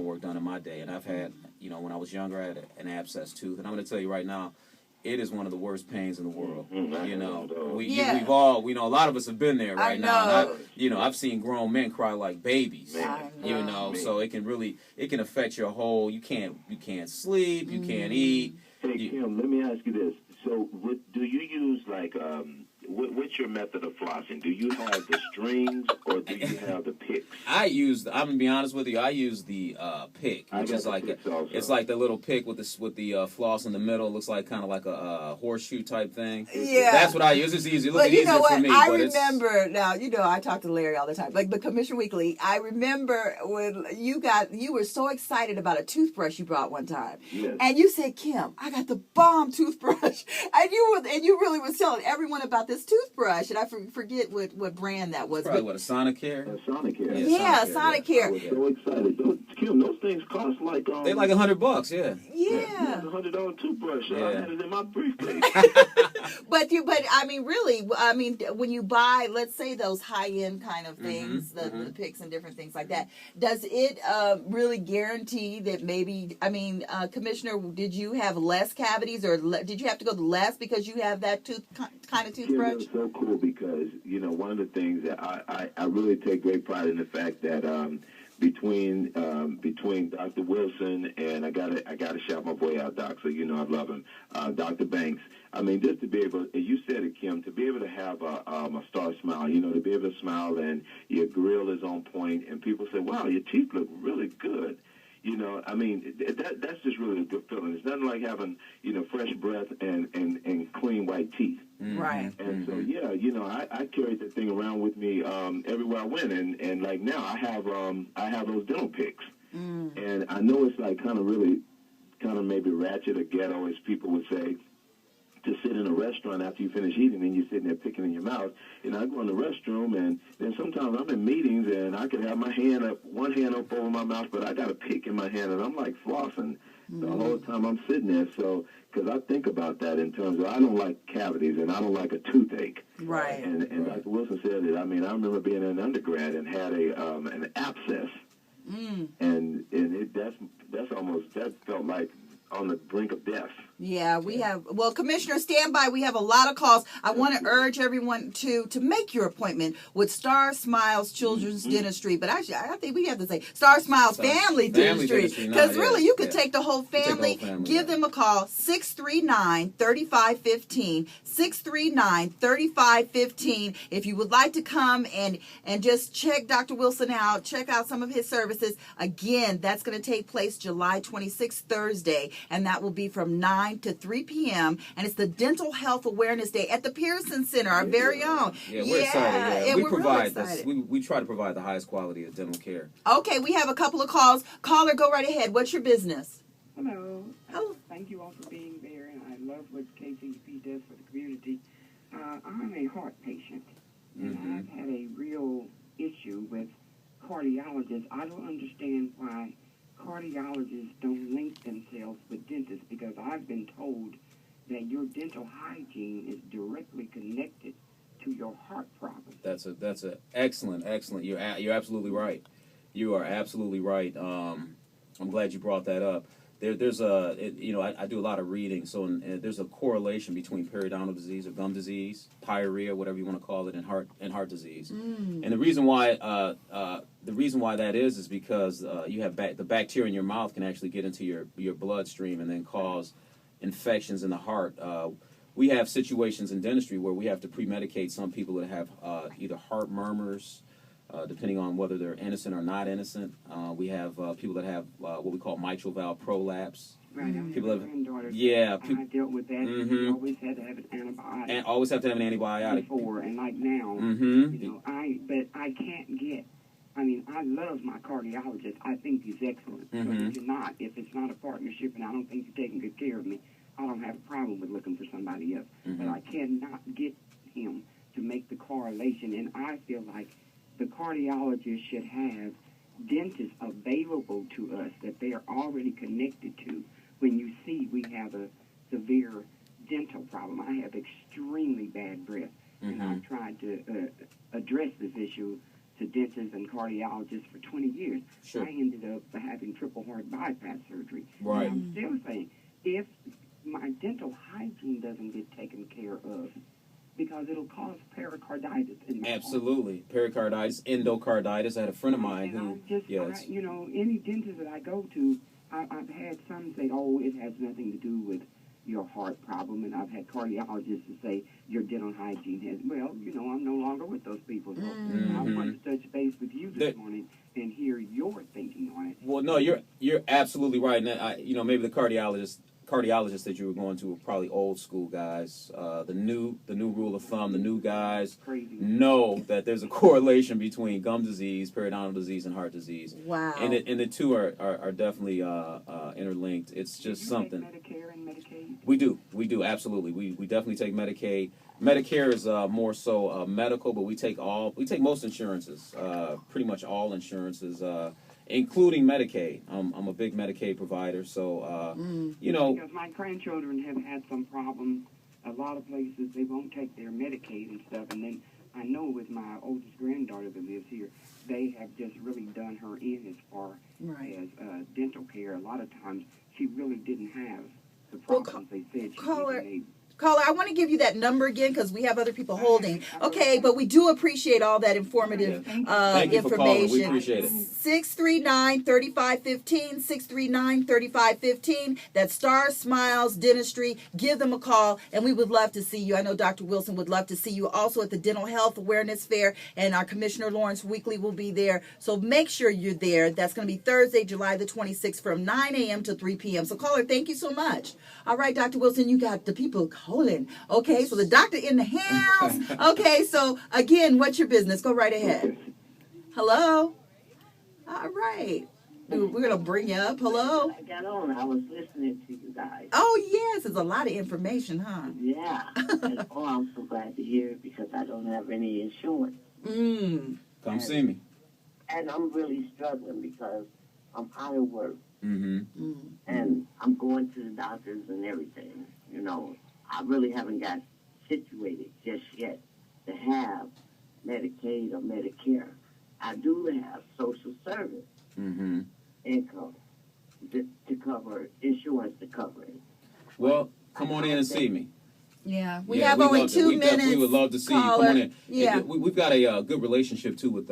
work done in my day, and I've had, when I was younger, I had an abscess tooth, and I'm going to tell you right now, it is one of the worst pains in the world. We've all, a lot of us have been there right now. And I've seen grown men cry like babies. So it can affect your whole. You can't sleep, you can't eat. Hey Kim, let me ask you this. So, do you use what's your method of flossing? Do you have the strings or do you have the picks? I'm gonna be honest with you. I use the pick, which is it's like the little pick with the floss in the middle. It looks like kind of like a horseshoe type thing. Yeah, that's what I use. It's easy. But you know what? For me, I remember now. I talk to Larry all the time. But Commissioner Weekly, I remember when you were so excited about a toothbrush you brought one time, and you said, "Kim, I got the bomb toothbrush," and you really was telling everyone about this toothbrush, and I forget what brand that was. Probably a Sonicare? Sonicare. Yeah, Sonicare. I was so excited. Kim, those things cost like... They're like $100, yeah. Yeah. $100 toothbrush. I had it in my briefcase. But I mean, really, when you buy, let's say those high-end kind of things, the picks and different things like that, does it really guarantee that maybe, Commissioner, did you have less cavities or did you have to go to less because you have that kind of toothbrush? It's so cool because, one of the things that I really take great pride in the fact that between Dr. Wilson and I gotta shout my boy out, Doc, so I love him, Dr. Banks. Just to be able, as you said it, Kim, to be able to have a star smile, to be able to smile and your grill is on point and people say, wow, your teeth look really good. That's just really a good feeling. It's nothing like having, fresh breath and clean white teeth. Right. And so, I carried that thing around with me everywhere I went. And like now I have those dental picks. And I know it's like kind of maybe ratchet or ghetto, as people would say, to sit in a restaurant after you finish eating and you're sitting there picking in your mouth. I go in the restroom and then sometimes I'm in meetings and I could have one hand up over my mouth, but I got a pick in my hand and I'm like flossing the whole time I'm sitting there. So, because I think about that in terms of I don't like cavities and I don't like a toothache. Right. And Dr. Wilson said it. I remember being an undergrad and had an abscess. And that felt like on the brink of death. Yeah, we have. Well, Commissioner, stand by. We have a lot of calls. I want to urge everyone to make your appointment with Star Smiles Children's Dentistry. But actually, I think we have to say Star Smiles Family Dentistry. Because really, you could take the whole family. Give them a call, 639-3515. 639-3515. If you would like to come and just check Dr. Wilson out, check out some of his services. Again, that's going to take place July 26th, Thursday. And that will be from 9 to 3 p.m. And it's the Dental Health Awareness Day at the Pearson Center, our very own. Yeah, we're excited. Yeah. We provide this. We try to provide the highest quality of dental care. Okay, we have a couple of calls. Caller, go right ahead. What's your business? Hello. Hello. Thank you all for being there, and I love what KCP does for the community. I'm a heart patient, and I've had a real issue with cardiologists. I don't understand why cardiologists don't link themselves with dentists, because I've been told that your dental hygiene is directly connected to your heart problem. That's a excellent. You're absolutely right. You are absolutely right. I'm glad you brought that up. I do a lot of reading, so there's a correlation between periodontal disease or gum disease, pyorrhea, whatever you want to call it, and heart disease. And the reason why that is because you have the bacteria in your mouth can actually get into your bloodstream and then cause infections in the heart. We have situations in dentistry where we have to pre-medicate some people that have either heart murmurs, depending on whether they're innocent or not innocent. We have people that have what we call mitral valve prolapse. Right, people have granddaughter. Yeah. I dealt with that. You always had to have an antibiotic. And always have to have an antibiotic. Before and like now. But I can't get. I love my cardiologist. I think he's excellent. But if it's not a partnership and I don't think you're taking good care of me, I don't have a problem with looking for somebody else. But I cannot get him to make the correlation, and I feel like the cardiologist should have dentists available to us that they are already connected to. When you see we have a severe dental problem, I have extremely bad breath, and I've tried to address this issue to dentists and cardiologists for 20 years. Sure. I ended up having triple heart bypass surgery. Right. And I'm still saying, if my dental hygiene doesn't get taken care of, because it'll cause pericarditis in my Absolutely. Pericarditis, endocarditis. I had a friend of mine who, yes. You know, any dentist that I go to, I've had some say, oh, it has nothing to do with your heart problem, and I've had cardiologists to say your dental hygiene has. Well, you know, I'm no longer with those people, so I want to touch base with you this morning and hear your thinking on it. Well, no, you're absolutely right. And you know, maybe the cardiologists that you were going to were probably old school guys. The new rule of thumb, the new guys know that there's a correlation between gum disease, periodontal disease, and heart disease. Wow. And the two are definitely interlinked. It's just something. Take Medicare and Medicaid? We do, absolutely. We definitely take Medicaid. Medicare is more so medical, but we take most insurances, pretty much all insurances, including Medicaid. I'm a big Medicaid provider, so you know. Because my grandchildren have had some problems. A lot of places they won't take their Medicaid and stuff, and then I know with my oldest granddaughter that lives here, they have just really done her in as far as dental care. A lot of times she really didn't have the problems they said she needed. Caller, I want to give you that number again because we have other people holding. Okay, but we do appreciate all that informative Thank you for calling. We information. appreciate it. 639-3515, 639-3515. That's Star Smiles Dentistry. Give them a call, and we would love to see you. I know Dr. Wilson would love to see you also at the Dental Health Awareness Fair, and our Commissioner Lawrence Weekly will be there. So make sure you're there. That's going to be Thursday, July the 26th from 9 a.m. to 3 p.m. So, caller, thank you so much. All right, Dr. Wilson, you got the people calling. Okay, so the doctor in the house. Okay, so again, what's your business? Go right ahead. Hello? All right. We're going to bring you up. Hello? I got on. I was listening to you guys. Oh, yes. It's a lot of information, huh? Yeah. And, I'm so glad to hear it because I don't have any insurance. Come see me. And I'm really struggling because I'm out of work. Mm-hmm. And I'm going to the doctors and everything. You know, I really haven't got situated just yet to have Medicaid or Medicare. I do have social service income to cover, insurance to cover it. Well, come on in and see me. Yeah, we have only 2 minutes. We would love to see you. Come on in. Yeah. We've got a good relationship, too, with